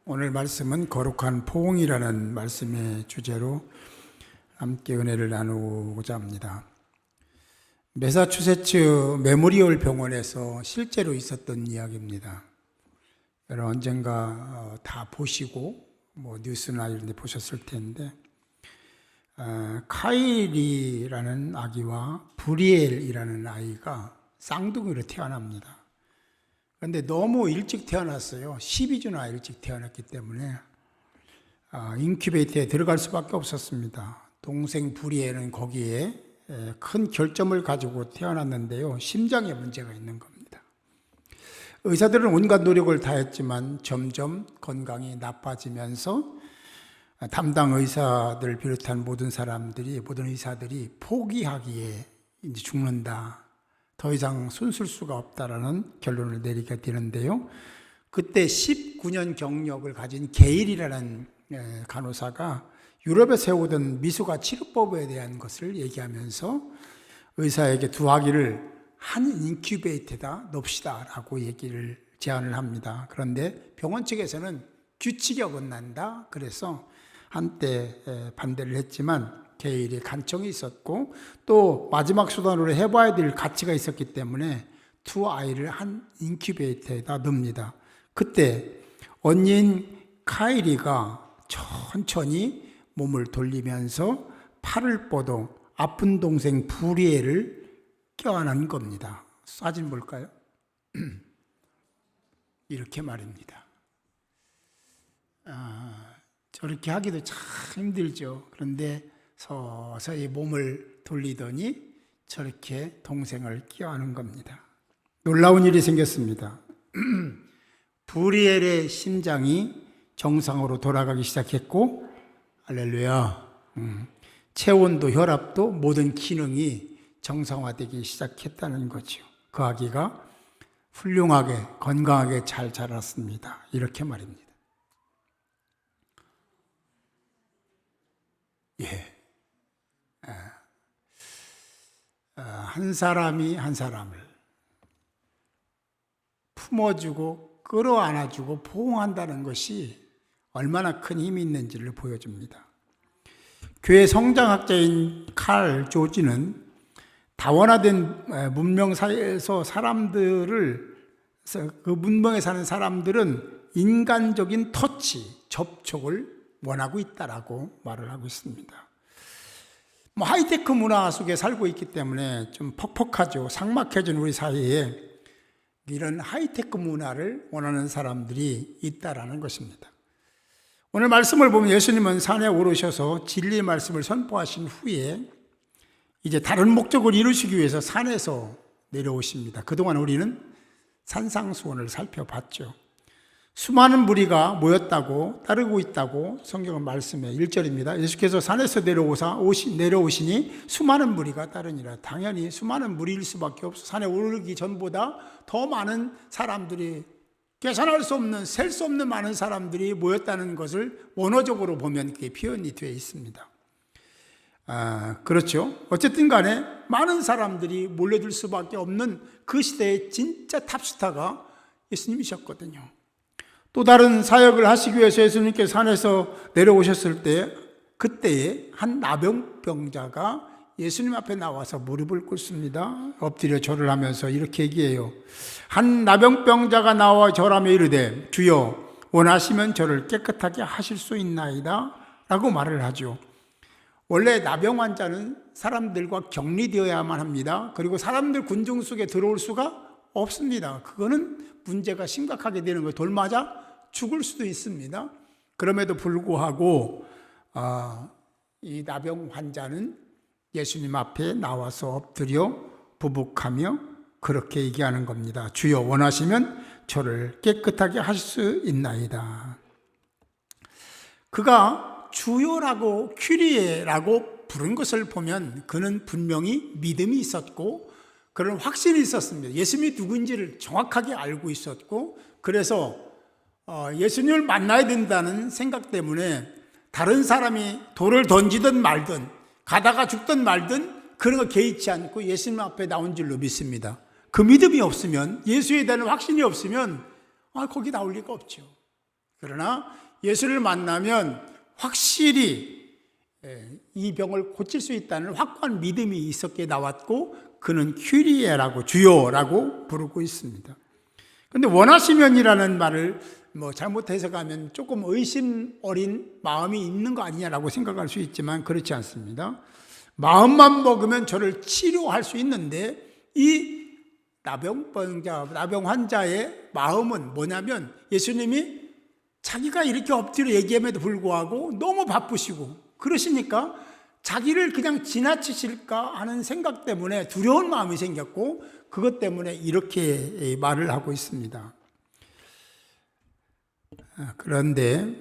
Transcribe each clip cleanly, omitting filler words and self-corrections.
오늘 말씀은 거룩한 포옹이라는 말씀의 주제로 함께 은혜를 나누고자 합니다. 매사추세츠 메모리얼 병원에서 실제로 있었던 이야기입니다. 여러분 언젠가 다 보시고 뉴스나 이런 데 보셨을 텐데 카일이라는 아기와 브리엘이라는 아이가 쌍둥이로 태어납니다. 그런데 너무 일찍 태어났어요. 12주나 일찍 태어났기 때문에 인큐베이터에 들어갈 수밖에 없었습니다. 동생 브리엘은 거기에 큰 결점을 가지고 태어났는데요. 심장에 문제가 있는 겁니다. 의사들은 온갖 노력을 다했지만 점점 건강이 나빠지면서 담당 의사들 비롯한 모든 의사들이 포기하기에 이제 죽는다. 더 이상 손쓸 수가 없다라는 결론을 내리게 되는데요. 그때 19년 경력을 가진 게일이라는 간호사가 유럽에 세우던 미숙아 치료법에 대한 것을 얘기하면서 의사에게 두 아기를 한 인큐베이터에다 넣읍시다라고 제안을 합니다. 그런데 병원 측에서는 규칙에 어긋난다. 그래서 한때 반대를 했지만 게일의 간청이 있었고 또 마지막 수단으로 해봐야 될 가치가 있었기 때문에 두 아이를 한 인큐베이터에다 넣습니다. 그때 언니인 카일이가 천천히 몸을 돌리면서 팔을 뻗어 아픈 동생 브리엘을 껴안은 겁니다. 사진 볼까요? 이렇게 말입니다. 저렇게 하기도 참 힘들죠. 그런데 서서히 몸을 돌리더니 저렇게 동생을 껴안은 겁니다. 놀라운 일이 생겼습니다. 브리엘의 심장이 정상으로 돌아가기 시작했고, 할렐루야. 체온도 혈압도 모든 기능이 정상화되기 시작했다는 거죠. 그 아기가 훌륭하게 건강하게 잘 자랐습니다. 이렇게 말입니다. 한 사람이 한 사람을 품어주고 끌어안아주고 포옹한다는 것이 얼마나 큰 힘이 있는지를 보여줍니다. 교회 성장학자인 칼 조지는 다원화된 문명 사회에서 그 문명에 사는 사람들은 인간적인 터치, 접촉을 원하고 있다라고 말을 하고 있습니다. 하이테크 문화 속에 살고 있기 때문에 좀 퍽퍽하죠. 삭막해진 우리 사회에 이런 하이테크 문화를 원하는 사람들이 있다라는 것입니다. 오늘 말씀을 보면 예수님은 산에 오르셔서 진리의 말씀을 선포하신 후에 이제 다른 목적을 이루시기 위해서 산에서 내려오십니다. 그동안 우리는 산상수훈을 살펴봤죠. 수많은 무리가 모였다고 따르고 있다고 성경은 말씀해 1절입니다. 예수께서 산에서 내려오시니 수많은 무리가 따르니라. 당연히 수많은 무리일 수밖에 없어. 산에 오르기 전보다 더 많은 사람들이 계산할 수 없는 셀 수 없는 많은 사람들이 모였다는 것을 원어적으로 보면 그게 표현이 되어 있습니다. 그렇죠. 어쨌든 간에 많은 사람들이 몰려들 수밖에 없는 그 시대의 진짜 탑스타가 예수님이셨거든요. 또 다른 사역을 하시기 위해서 예수님께서 산에서 내려오셨을 때 그때에 한 나병병자가 예수님 앞에 나와서 무릎을 꿇습니다. 엎드려 절을 하면서 이렇게 얘기해요. 한 나병병자가 나와 절하며 이르되 주여 원하시면 저를 깨끗하게 하실 수 있나이다 라고 말을 하죠. 원래 나병 환자는 사람들과 격리되어야만 합니다. 그리고 사람들 군중 속에 들어올 수가 없습니다. 그거는 문제가 심각하게 되는 거예요. 돌 맞아 죽을 수도 있습니다. 그럼에도 불구하고 이 나병 환자는 예수님 앞에 나와서 엎드려 부복하며 그렇게 얘기하는 겁니다. 주여 원하시면 저를 깨끗하게 하실 수 있나이다. 그가 주여라고 큐리에라고 부른 것을 보면 그는 분명히 믿음이 있었고 그런 확신이 있었습니다. 예수님이 누구인지를 정확하게 알고 있었고 그래서 예수님을 만나야 된다는 생각 때문에 다른 사람이 돌을 던지든 말든 가다가 죽든 말든 그런 거 개의치 않고 예수님 앞에 나온 줄로 믿습니다. 그 믿음이 없으면 예수에 대한 확신이 없으면 거기 나올 리가 없죠. 그러나 예수를 만나면 확실히 이 병을 고칠 수 있다는 확고한 믿음이 있었기에 나왔고, 그는 큐리에라고, 주요라고 부르고 있습니다. 그런데 원하시면이라는 말을 잘못 해석하면 조금 의심 어린 마음이 있는 거 아니냐라고 생각할 수 있지만 그렇지 않습니다. 마음만 먹으면 저를 치료할 수 있는데, 이 나병 환자의 마음은 뭐냐면, 예수님이 자기가 이렇게 엎드려 얘기함에도 불구하고 너무 바쁘시고 그러시니까 자기를 그냥 지나치실까 하는 생각 때문에 두려운 마음이 생겼고, 그것 때문에 이렇게 말을 하고 있습니다. 그런데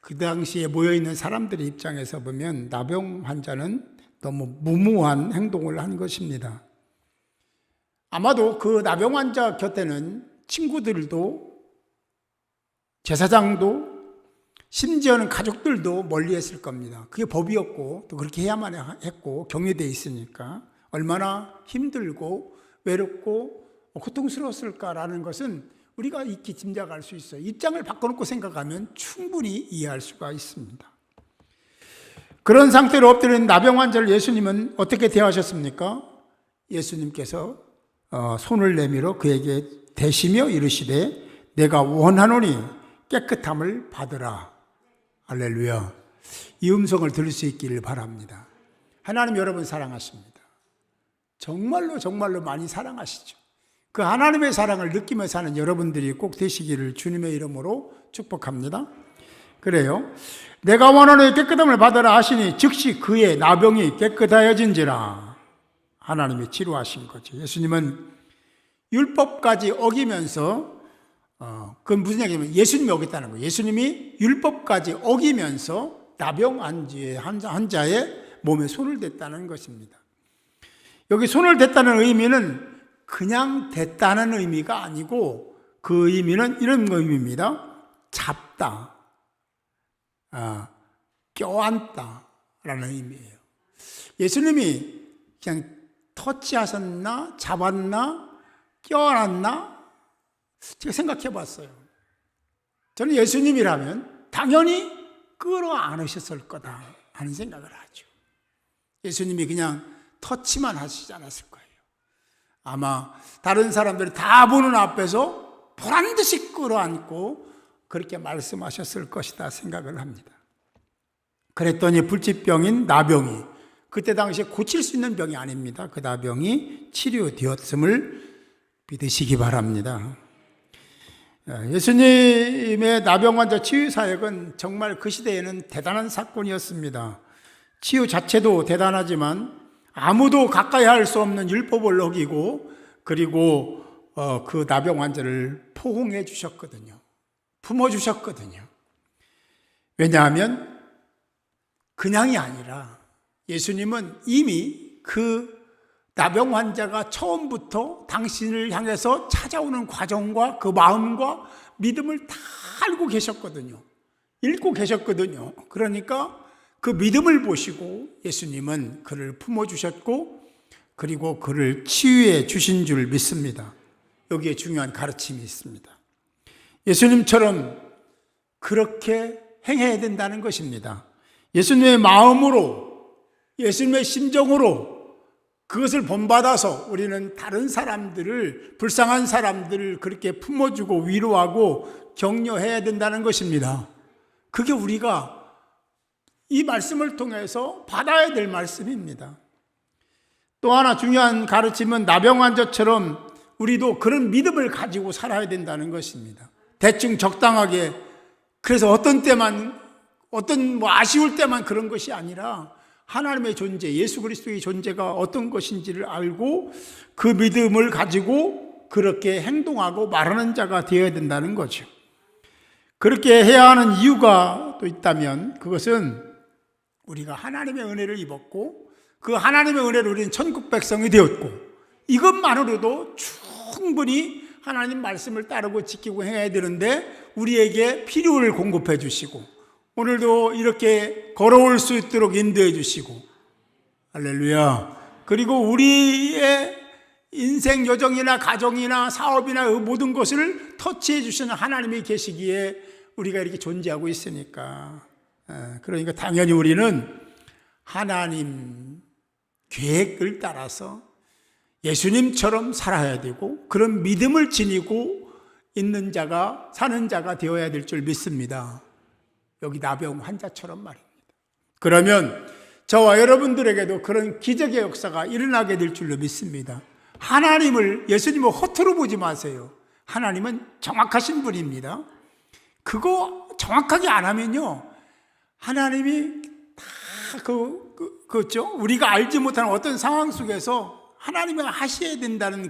그 당시에 모여있는 사람들의 입장에서 보면 나병 환자는 너무 무모한 행동을 한 것입니다. 아마도 그 나병 환자 곁에는 친구들도, 제사장도, 심지어는 가족들도 멀리했을 겁니다. 그게 법이었고 또 그렇게 해야만 했고 격려되어 있으니까 얼마나 힘들고 외롭고 고통스러웠을까라는 것은 우리가 익히 짐작할 수 있어요. 입장을 바꿔놓고 생각하면 충분히 이해할 수가 있습니다. 그런 상태로 엎드린 나병 환자를 예수님은 어떻게 대하셨습니까? 예수님께서 손을 내밀어 그에게 대시며 이르시되 내가 원하노니 깨끗함을 받으라. 할렐루야. 이 음성을 들을 수 있기를 바랍니다. 하나님 여러분 사랑하십니다. 정말로 정말로 많이 사랑하시죠. 그 하나님의 사랑을 느끼며 사는 여러분들이 꼭 되시기를 주님의 이름으로 축복합니다. 그래요. 내가 원하는 깨끗함을 받으라 하시니 즉시 그의 나병이 깨끗하여진지라. 하나님이 치료하신 거죠. 예수님은 율법까지 어기면서 그건 무슨 얘기냐면 예수님이 어겼다는 거예요. 예수님이 율법까지 어기면서 나병 환자의 몸에 손을 댔다는 것입니다. 여기 손을 댔다는 의미는 그냥 댔다는 의미가 아니고 그 의미는 이런 의미입니다. 잡다, 껴안다 라는 의미예요. 예수님이 그냥 터치하셨나, 잡았나, 껴안았나? 제가 생각해 봤어요. 저는 예수님이라면 당연히 끌어안으셨을 거다 하는 생각을 하죠. 예수님이 그냥 터치만 하시지 않았을 거예요. 아마 다른 사람들이 다 보는 앞에서 보란듯이 끌어안고 그렇게 말씀하셨을 것이다 생각을 합니다. 그랬더니 불치병인 나병이, 그때 당시에 고칠 수 있는 병이 아닙니다. 그 나병이 치료되었음을 믿으시기 바랍니다. 예수님의 나병 환자 치유 사역은 정말 그 시대에는 대단한 사건이었습니다. 치유 자체도 대단하지만 아무도 가까이 할 수 없는 율법을 어기고, 그리고 그 나병 환자를 포옹해 주셨거든요. 품어 주셨거든요. 왜냐하면 그냥이 아니라 예수님은 이미 그 나병 환자가 처음부터 당신을 향해서 찾아오는 과정과 그 마음과 믿음을 다 알고 계셨거든요. 읽고 계셨거든요. 그러니까 그 믿음을 보시고 예수님은 그를 품어주셨고, 그리고 그를 치유해 주신 줄 믿습니다. 여기에 중요한 가르침이 있습니다. 예수님처럼 그렇게 행해야 된다는 것입니다. 예수님의 마음으로, 예수님의 심정으로 그것을 본받아서 우리는 다른 사람들을, 불쌍한 사람들을 그렇게 품어주고 위로하고 격려해야 된다는 것입니다. 그게 우리가 이 말씀을 통해서 받아야 될 말씀입니다. 또 하나 중요한 가르침은 나병 환자처럼 우리도 그런 믿음을 가지고 살아야 된다는 것입니다. 대충 적당하게, 그래서 어떤 때만, 아쉬울 때만 그런 것이 아니라 하나님의 존재, 예수 그리스도의 존재가 어떤 것인지를 알고 그 믿음을 가지고 그렇게 행동하고 말하는 자가 되어야 된다는 거죠. 그렇게 해야 하는 이유가 또 있다면 그것은 우리가 하나님의 은혜를 입었고 그 하나님의 은혜로 우리는 천국 백성이 되었고, 이것만으로도 충분히 하나님 말씀을 따르고 지키고 행해야 되는데 우리에게 필요를 공급해 주시고 오늘도 이렇게 걸어올 수 있도록 인도해 주시고, 할렐루야. 그리고 우리의 인생 여정이나 가정이나 사업이나 모든 것을 터치해 주시는 하나님이 계시기에 우리가 이렇게 존재하고 있으니까. 그러니까 당연히 우리는 하나님 계획을 따라서 예수님처럼 살아야 되고 그런 믿음을 지니고 있는 자가, 사는 자가 되어야 될 줄 믿습니다. 여기 나병 환자처럼 말입니다. 그러면 저와 여러분들에게도 그런 기적의 역사가 일어나게 될 줄로 믿습니다. 하나님을, 예수님을 허투루 보지 마세요. 하나님은 정확하신 분입니다. 그거 정확하게 안 하면요, 하나님이 다 그렇죠? 우리가 알지 못하는 어떤 상황 속에서 하나님이 하셔야 된다는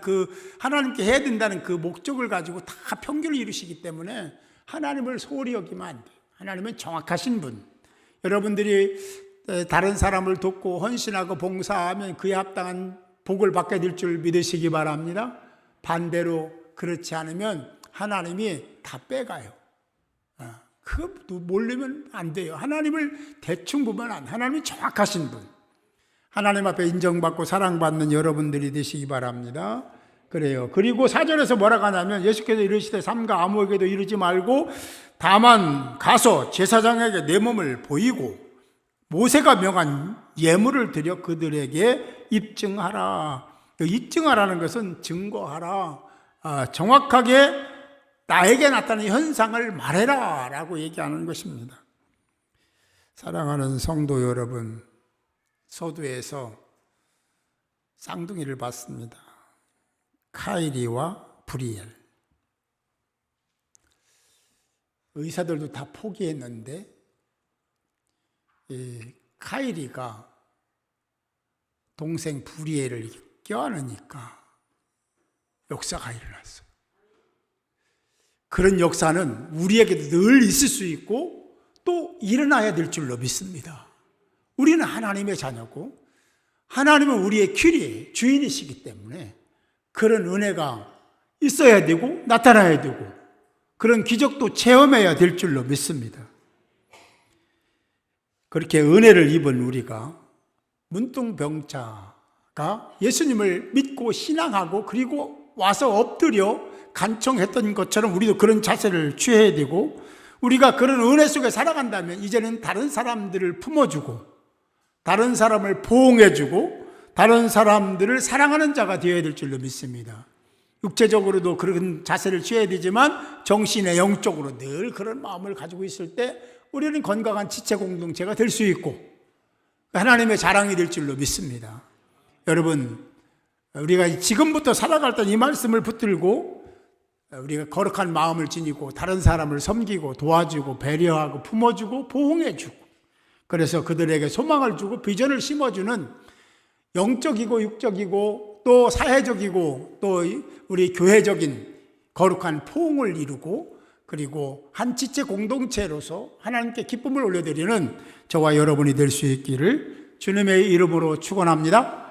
하나님께 해야 된다는 그 목적을 가지고 다 편견을 이루시기 때문에 하나님을 소홀히 여기면 안 돼요. 하나님은 정확하신 분. 여러분들이 다른 사람을 돕고 헌신하고 봉사하면 그에 합당한 복을 받게 될 줄 믿으시기 바랍니다. 반대로 그렇지 않으면 하나님이 다 빼가요. 그거 모르면 안 돼요. 하나님을 대충 보면 안 돼요. 하나님이 정확하신 분. 하나님 앞에 인정받고 사랑받는 여러분들이 되시기 바랍니다. 그래요. 그리고 사절에서 뭐라고 하냐면 예수께서 이르시되 삼가 아무에게도 이르지 말고 다만 가서 제사장에게 내 몸을 보이고 모세가 명한 예물을 드려 그들에게 입증하라. 입증하라는 것은 증거하라. 정확하게 나에게 나타나는 현상을 말해라 라고 얘기하는 것입니다. 사랑하는 성도 여러분, 서두에서 쌍둥이를 봤습니다. 카이리와 브리엘. 의사들도 다 포기했는데 카이리가 동생 브리엘을 껴안으니까 역사가 일어났어요. 그런 역사는 우리에게도 늘 있을 수 있고 또 일어나야 될 줄로 믿습니다. 우리는 하나님의 자녀고 하나님은 우리의 귀리의 주인이시기 때문에 그런 은혜가 있어야 되고 나타나야 되고 그런 기적도 체험해야 될 줄로 믿습니다. 그렇게 은혜를 입은 우리가 문둥병자가 예수님을 믿고 신앙하고 그리고 와서 엎드려 간청했던 것처럼 우리도 그런 자세를 취해야 되고 우리가 그런 은혜 속에 살아간다면 이제는 다른 사람들을 품어주고 다른 사람을 보응해주고 다른 사람들을 사랑하는 자가 되어야 될 줄로 믿습니다. 육체적으로도 그런 자세를 취해야 되지만 정신의 영적으로 늘 그런 마음을 가지고 있을 때 우리는 건강한 지체 공동체가 될 수 있고 하나님의 자랑이 될 줄로 믿습니다. 여러분, 우리가 지금부터 살아갈 때 이 말씀을 붙들고 우리가 거룩한 마음을 지니고 다른 사람을 섬기고 도와주고 배려하고 품어주고 보응해주고 그래서 그들에게 소망을 주고 비전을 심어주는 영적이고 육적이고 또 사회적이고 또 우리 교회적인 거룩한 포옹을 이루고 그리고 한 지체 공동체로서 하나님께 기쁨을 올려드리는 저와 여러분이 될 수 있기를 주님의 이름으로 축원합니다.